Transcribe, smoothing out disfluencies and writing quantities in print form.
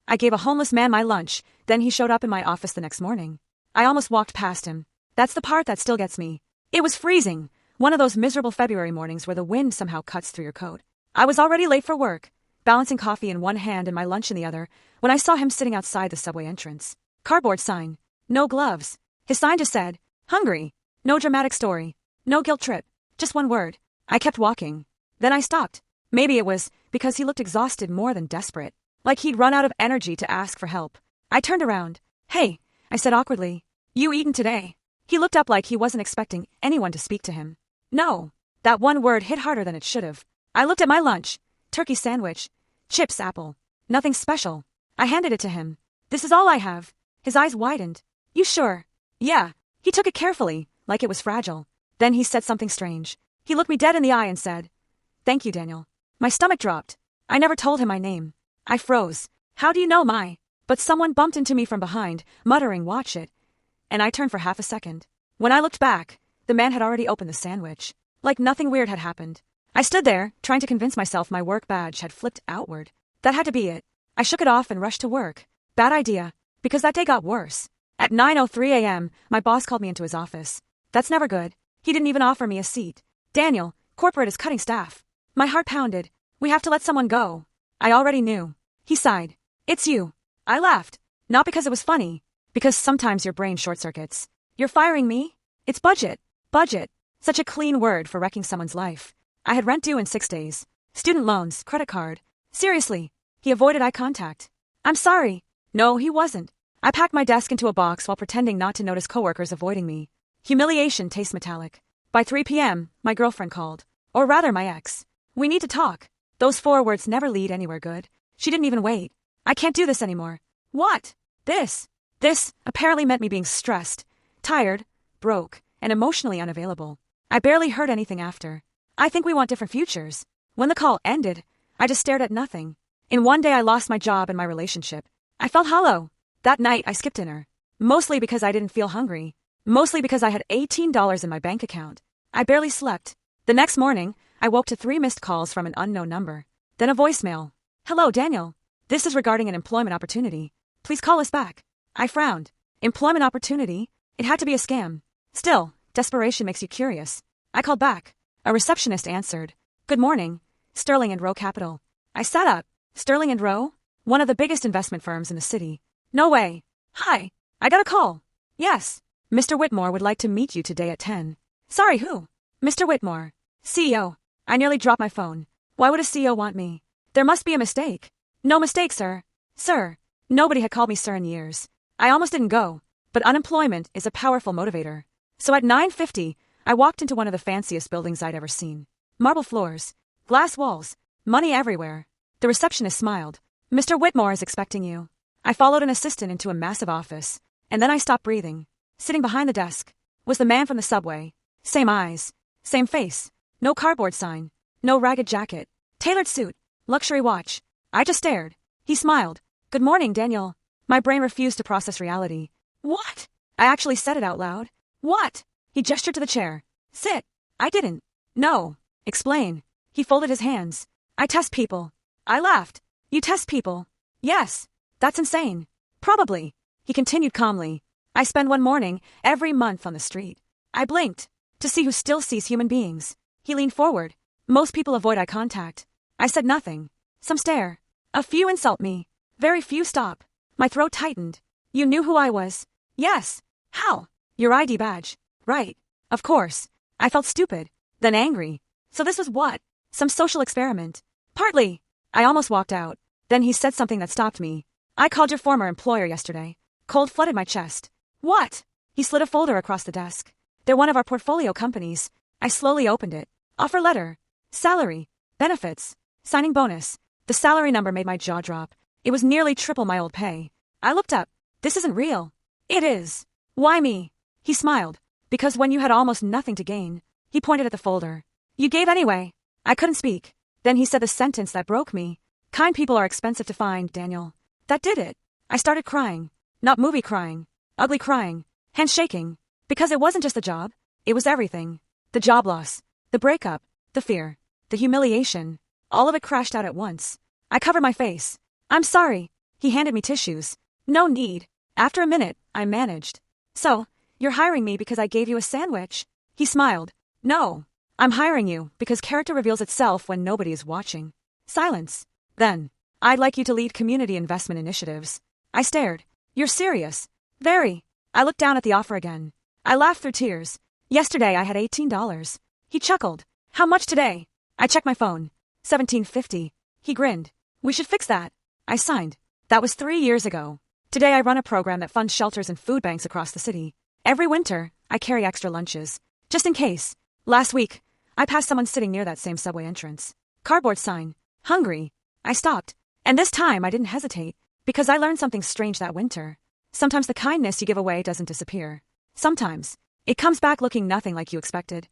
I gave a homeless man my lunch, then he showed up in my office the next morning. I almost walked past him. That's the part that still gets me. It was freezing, one of those miserable February mornings where the wind somehow cuts through your coat. I was already late for work, balancing coffee in one hand and my lunch in the other, when I saw him sitting outside the subway entrance. Cardboard sign. No gloves. His sign just said, "Hungry." No dramatic story. No guilt trip. Just one word. I kept walking. Then I stopped. Maybe it was because he looked exhausted more than desperate. Like he'd run out of energy to ask for help. I turned around. "Hey," I said awkwardly. "You eaten today?" He looked up like he wasn't expecting anyone to speak to him. No. That one word hit harder than it should have. I looked at my lunch. Turkey sandwich. Chips, apple. Nothing special. I handed it to him. "This is all I have." His eyes widened. "You sure?" "Yeah." He took it carefully, like it was fragile. Then he said something strange. He looked me dead in the eye and said, "Thank you, Daniel." My stomach dropped. I never told him my name. I froze. "How do you know my?" But someone bumped into me from behind, muttering, "Watch it." And I turned for half a second. When I looked back, the man had already opened the sandwich. Like nothing weird had happened. I stood there, trying to convince myself my work badge had flipped outward. That had to be it. I shook it off and rushed to work. Bad idea, because that day got worse. At 9:03 a.m., my boss called me into his office. That's never good. He didn't even offer me a seat. "Daniel, corporate is cutting staff." My heart pounded. "We have to let someone go." I already knew. He sighed. "It's you." I laughed. Not because it was funny. Because sometimes your brain short-circuits. "You're firing me?" "It's budget." Budget. Such a clean word for wrecking someone's life. I had rent due in 6 days. Student loans, credit card. Seriously. He avoided eye contact. "I'm sorry." No, he wasn't. I packed my desk into a box while pretending not to notice coworkers avoiding me. Humiliation tastes metallic. By 3 p.m., my girlfriend called. Or rather, my ex. "We need to talk." Those 4 words never lead anywhere good. She didn't even wait. "I can't do this anymore." "What?" This apparently meant me being stressed, tired, broke, and emotionally unavailable. I barely heard anything after. "I think we want different futures." When the call ended, I just stared at nothing. In one day I lost my job and my relationship. I felt hollow. That night I skipped dinner. Mostly because I didn't feel hungry. Mostly because I had $18 in my bank account. I barely slept. The next morning, I woke to 3 missed calls from an unknown number. Then a voicemail. "Hello, Daniel. This is regarding an employment opportunity. Please call us back." I frowned. Employment opportunity? It had to be a scam. Still, desperation makes you curious. I called back. A receptionist answered. "Good morning. Sterling and Rowe Capital." I sat up. Sterling and Rowe? One of the biggest investment firms in the city. No way. "Hi. I got a call." "Yes. Mr. Whitmore would like to meet you today at 10. "Sorry, who?" "Mr. Whitmore. CEO." I nearly dropped my phone. Why would a CEO want me? There must be a mistake. "No mistake, sir." "Sir." Nobody had called me sir in years. I almost didn't go, but unemployment is a powerful motivator. So at 9:50, I walked into one of the fanciest buildings I'd ever seen. Marble floors, glass walls, money everywhere. The receptionist smiled. "Mr. Whitmore is expecting you." I followed an assistant into a massive office, and then I stopped breathing. Sitting behind the desk was the man from the subway. Same eyes, same face, no cardboard sign, no ragged jacket, tailored suit, luxury watch. I just stared. He smiled. "Good morning, Daniel." My brain refused to process reality. "What?" I actually said it out loud. "What?" He gestured to the chair. "Sit." I didn't. "No." "Explain." He folded his hands. "I test people." I laughed. "You test people?" "Yes." "That's insane." "Probably." He continued calmly. "I spend one morning every month on the street." I blinked to see who still sees human beings. He leaned forward. "Most people avoid eye contact." I said nothing. Some stare. A few insult me. Very few stop. My throat tightened. "You knew who I was?" "Yes." "How?" "Your ID badge." "Right. Of course." I felt stupid, then angry. So this was what? Some social experiment. "Partly." I almost walked out. Then he said something that stopped me. "I called your former employer yesterday." Cold flooded my chest. "What?" He slid a folder across the desk. "They're one of our portfolio companies." I slowly opened it. Offer letter. Salary. Benefits. Signing bonus. The salary number made my jaw drop. It was nearly triple my old pay. I looked up. "This isn't real." "It is." "Why me?" He smiled. "Because when you had almost nothing to gain." He pointed at the folder. "You gave anyway." I couldn't speak. Then he said the sentence that broke me. "Kind people are expensive to find, Daniel." That did it. I started crying. Not movie crying. Ugly crying. Hands shaking. Because it wasn't just the job. It was everything. The job loss. The breakup. The fear. The humiliation. All of it crashed out at once. I covered my face. "I'm sorry." He handed me tissues. No need. After a minute, I managed. So, you're hiring me because I gave you a sandwich? He smiled. No. I'm hiring you because character reveals itself when nobody is watching. Silence. Then, I'd like you to lead community investment initiatives. I stared. You're serious? Very. I looked down at the offer again. I laughed through tears. Yesterday I had $18. He chuckled. How much today? I checked my phone. $17.50. He grinned. We should fix that. I signed. That was 3 years ago. Today I run a program that funds shelters and food banks across the city. Every winter, I carry extra lunches. Just in case. Last week, I passed someone sitting near that same subway entrance. Cardboard sign. Hungry. I stopped. And this time I didn't hesitate. Because I learned something strange that winter. Sometimes the kindness you give away doesn't disappear. Sometimes, it comes back looking nothing like you expected.